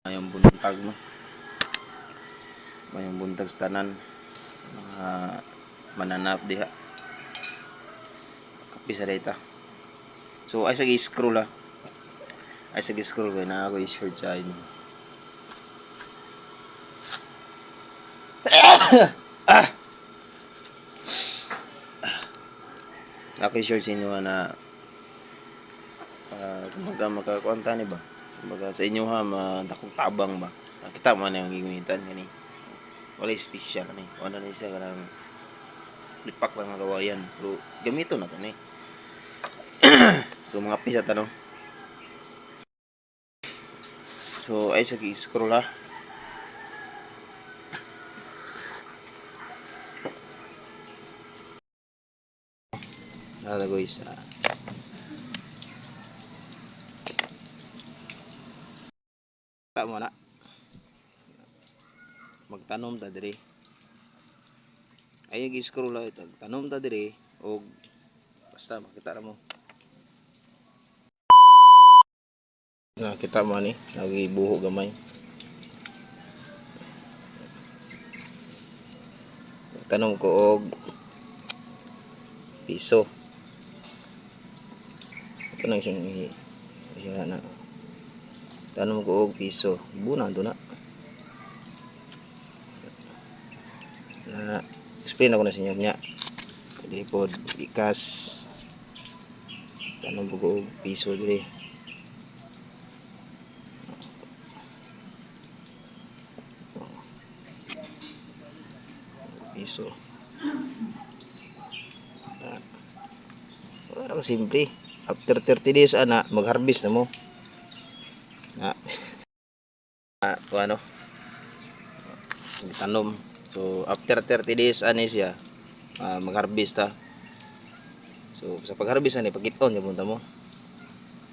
Mayong buntag no. Mayong buntag sa tanan. Mga mananap diha. Kapi sa data. So ay sige scroll ha. Ay sige scroll ko na ako i-short sa inyo. Ako i-short sa inyo na kumbaga makakuanta ni ba? Kumbaga sa inyo ha madakong tabang ba? Kita man ang gigamitan kani. Wala special ni. Wala ni siya kanang lipak lang ang kawayan. Pero gamito na to ni. So mga pisa tanong. So ay sige scroll ha. Nada guys. Tama na. Magtanom ta diri. Ay gi-scroll lang ito. Tanom ta diri og basta makita ra mo. Kita mo ni, nagibuho gamay. Tanom ko og piso. Ito nang siyang na. Tanom ko og piso. Buna to na. Na explain ako na sa inyo niya. Hindi po ikas. Tanom ko og piso diri. Piso. Parang simple. After 30 days ana mag-harvest na mo. Ano? Tanom. So after 30 days ani siya mag-harvest ta. So sa pag-harvest ani pag-iton yung punta mo.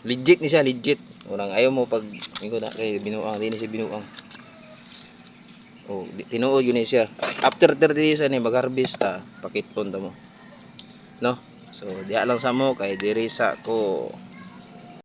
Legit ni siya, legit. Orang ayaw mo pag ingo na kay binuang, di ni siya binuang. Oh, tinuod yun ni siya. After 30 days ani mag-harvest ta, pag-iton ta mo. No? So diya lang sa mo kay diri sa ko